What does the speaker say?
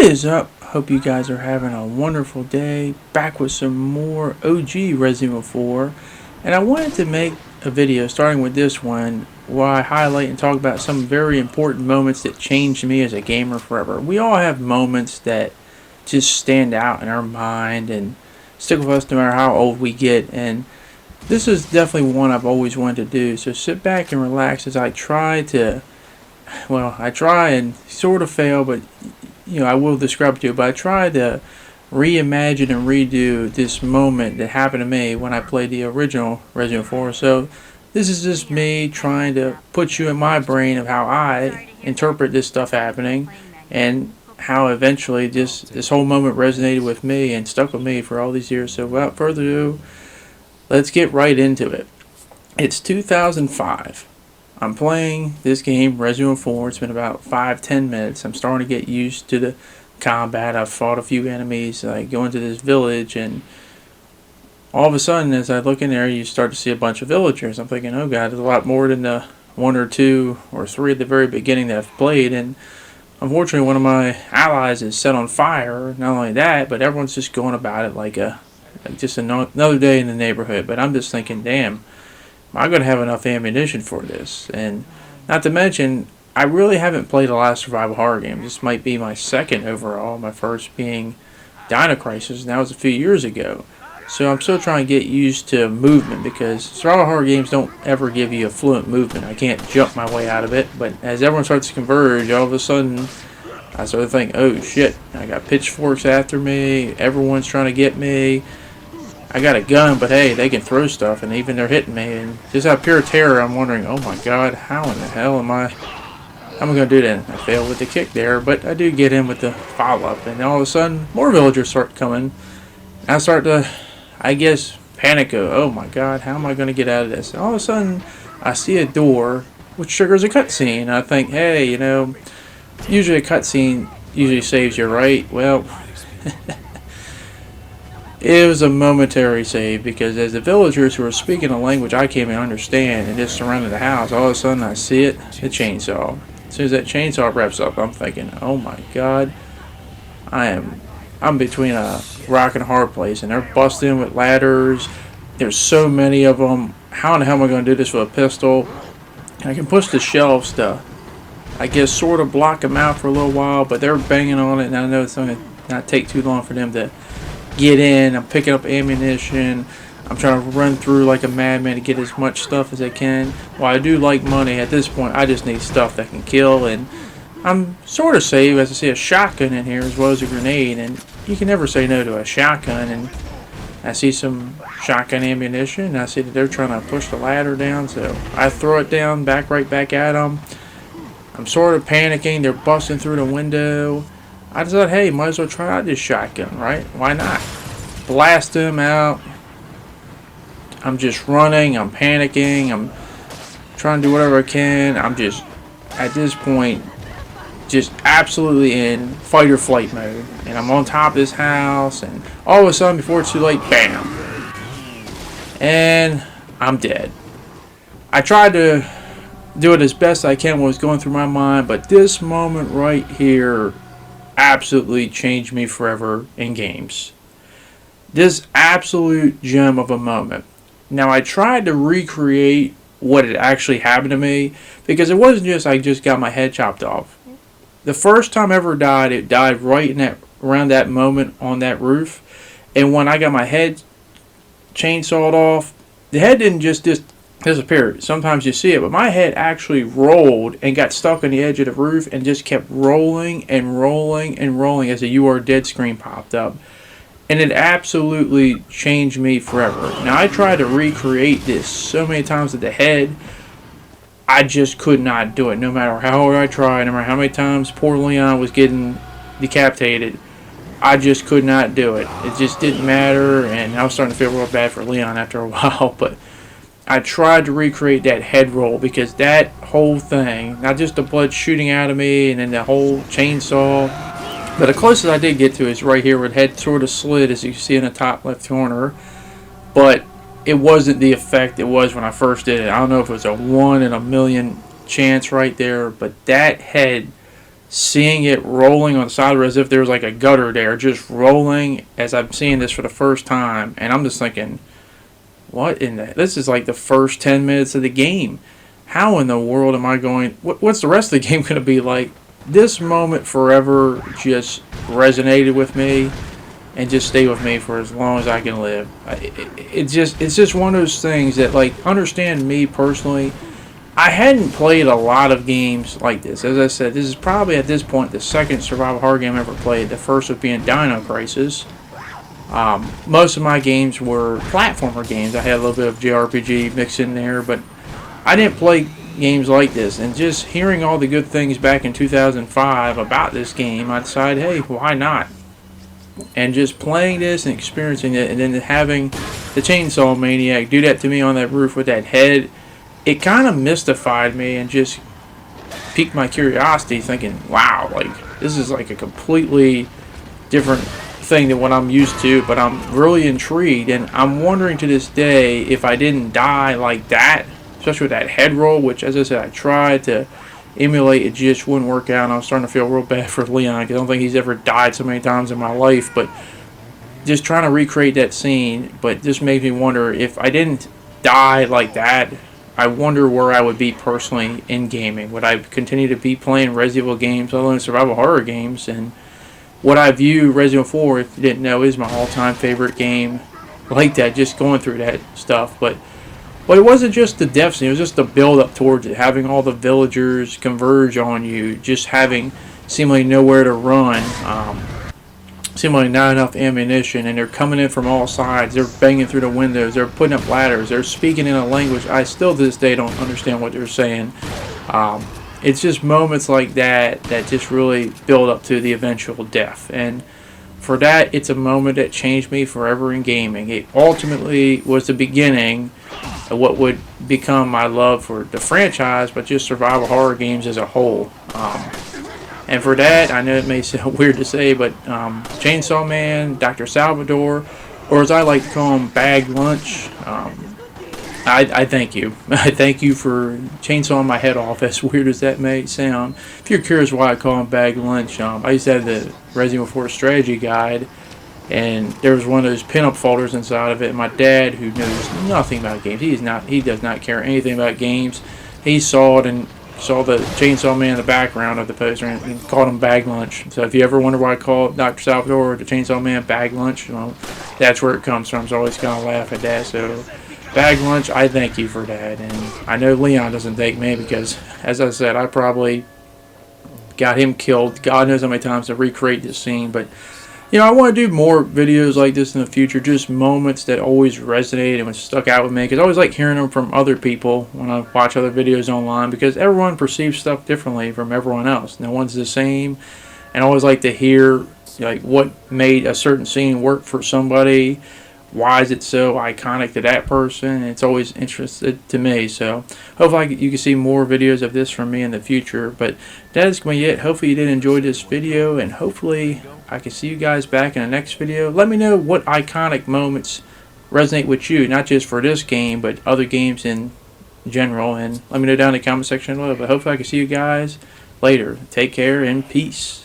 is up? Hope you guys are having a wonderful day. Back with some more OG Resident Evil 4. And I wanted to make a video starting with this one where I highlight and talk about some very important moments that changed me as a gamer forever. We all have moments that just stand out in our mind and stick with us no matter how old we get. And this is definitely one I've always wanted to do. So sit back and relax as I try to, I try and sort of fail, but I will describe it to you, but I tried to reimagine and redo this moment that happened to me when I played the original Resident Evil 4. So this is just me trying to put you in my brain of how I interpret this stuff happening and how eventually this whole moment resonated with me and stuck with me for all these years. So without further ado, let's get right into it. It's 2005. I'm playing this game, Resident Evil 4. It's been about 5-10 minutes. I'm starting to get used to the combat. I've fought a few enemies. I go into this village, and all of a sudden, as I look in there, you start to see a bunch of villagers. I'm thinking, oh god, there's a lot more than the one or two or three at the very beginning that I've played. And unfortunately, one of my allies is set on fire. Not only that, but everyone's just going about it like just another day in the neighborhood. But I'm just thinking, damn, I'm going to have enough ammunition for this. And not to mention, I really haven't played a lot of survival horror games. This might be my second overall, my first being Dino Crisis, and that was a few years ago. So I'm still trying to get used to movement, because survival horror games don't ever give you a fluent movement. I can't jump my way out of it, but as everyone starts to converge, all of a sudden I sort of think, oh shit, I got pitchforks after me, everyone's trying to get me. I got a gun, but hey, they can throw stuff, and even they're hitting me. And just out of pure terror, I'm wondering, oh my god, how in the hell am I going to do that? I failed with the kick there, but I do get in with the follow-up. And all of a sudden, more villagers start coming. And I start to, I guess, panic. Oh my god, how am I going to get out of this? And all of a sudden, I see a door, which triggers a cutscene. And I think, hey, usually a cutscene usually saves you, right? Well, it was a momentary save, because as the villagers who were speaking a language I can't even understand and just surrounded the house, all of a sudden I see it, the chainsaw. As soon as that chainsaw wraps up, I'm thinking, oh my god, I'm between a rock and a hard place, and they're busting with ladders. There's so many of them. How in the hell am I going to do this with a pistol? And I can push the shelves to, I guess, sort of block them out for a little while, but they're banging on it, and I know it's going to not take too long for them to get in. I'm picking up ammunition. I'm trying to run through like a madman to get as much stuff as I can. While I do like money, at this point I just need stuff that can kill, and I'm sort of safe as I see a shotgun in here as well as a grenade, and you can never say no to a shotgun. And I see some shotgun ammunition, and I see that they're trying to push the ladder down, so I throw it down, right back at them. I'm sort of panicking. They're busting through the window. I decided, hey, might as well try out this shotgun, right? Why not? Blast them out. I'm just running. I'm panicking. I'm trying to do whatever I can. I'm just, at this point, just absolutely in fight or flight mode. And I'm on top of this house, and all of a sudden, before it's too late, bam! And I'm dead. I tried to do it as best I can what was going through my mind, but this moment right here absolutely changed me forever in games. This absolute gem of a moment. Now, I tried to recreate what had actually happened to me, because it wasn't just I just got my head chopped off. The first time I ever died, it died right in around that moment on that roof. And when I got my head chainsawed off, the head didn't just disappear. Sometimes you see it, but my head actually rolled and got stuck on the edge of the roof and just kept rolling and rolling and rolling as the "You Are Dead" screen popped up. And it absolutely changed me forever. Now, I tried to recreate this so many times with the head, I just could not do it. No matter how hard I tried, no matter how many times poor Leon was getting decapitated, I just could not do it. It just didn't matter, and I was starting to feel real bad for Leon after a while, but I tried to recreate that head roll, because that whole thing, not just the blood shooting out of me and then the whole chainsaw, but the closest I did get to is right here where the head sort of slid, as you see in the top left corner, but it wasn't the effect it was when I first did it. I don't know if it was a 1 in a million chance right there, but that head seeing it rolling on the side as if there was like a gutter there, just rolling as I'm seeing this for the first time. And I'm just thinking, what in the, this is like the first 10 minutes of the game. How in the world am I going, what's the rest of the game going to be like? This moment forever just resonated with me and just stay with me for as long as I can live. It's just one of those things that, like, understand me personally. I hadn't played a lot of games like this. As I said, this is probably at this point the second survival horror game I ever played. The first was being Dino Crisis. Most of my games were platformer games. I had a little bit of JRPG mixed in there, but I didn't play games like this. And just hearing all the good things back in 2005 about this game, I decided, hey, why not? And just playing this and experiencing it, and then having the Chainsaw Maniac do that to me on that roof with that head, it kind of mystified me and just piqued my curiosity, thinking, wow, like, this is like a completely different thing than what I'm used to, but I'm really intrigued, and I'm wondering to this day if I didn't die like that, especially with that head roll, which, as I said, I tried to emulate, it just wouldn't work out, and I was starting to feel real bad for Leon, because I don't think he's ever died so many times in my life, but just trying to recreate that scene, but just made me wonder if I didn't die like that, I wonder where I would be personally in gaming. Would I continue to be playing Resident Evil games, let alone survival horror games? And what I view Resident Evil 4, if you didn't know, is my all-time favorite game like that, just going through that stuff. But it wasn't just the death scene, it was just the build-up towards it, having all the villagers converge on you, just having seemingly nowhere to run, seemingly not enough ammunition, and they're coming in from all sides, they're banging through the windows, they're putting up ladders, they're speaking in a language I still to this day don't understand what they're saying. It's just moments like that that just really build up to the eventual death, and for that, it's a moment that changed me forever in gaming. It ultimately was the beginning of what would become my love for the franchise, but just survival horror games as a whole. And for that, I know it may sound weird to say, but Chainsaw Man, Dr. Salvador, or as I like to call him, Bag Lunch, I thank you. I thank you for chainsawing my head off, as weird as that may sound. If you're curious why I call him Bag Lunch, I used to have the Resident Evil 4 strategy guide, and there was one of those pinup folders inside of it, and my dad, who knows nothing about games, he does not care anything about games, he saw it and saw the Chainsaw Man in the background of the poster and called him Bag Lunch. So if you ever wonder why I call Dr. Salvador or the Chainsaw Man Bag Lunch, well, that's where it comes from. So I always kind of laugh at that. So Bag Lunch, I thank you for that. And I know Leon doesn't thank me because, as I said, I probably got him killed God knows how many times to recreate this scene. But you know, I want to do more videos like this in the future, just moments that always resonated and stuck out with me, because I always like hearing them from other people when I watch other videos online, because everyone perceives stuff differently from everyone else. No one's the same, and I always like to hear like what made a certain scene work for somebody, why is it so iconic to that person. It's always interesting to me, so hopefully you can see more videos of this from me in the future. But that is going to be it. Hopefully you did enjoy this video, and hopefully I can see you guys back in the next video. Let me know what iconic moments resonate with you, not just for this game, but other games in general, and let me know down in the comment section below. But hopefully I can see you guys later. Take care and peace.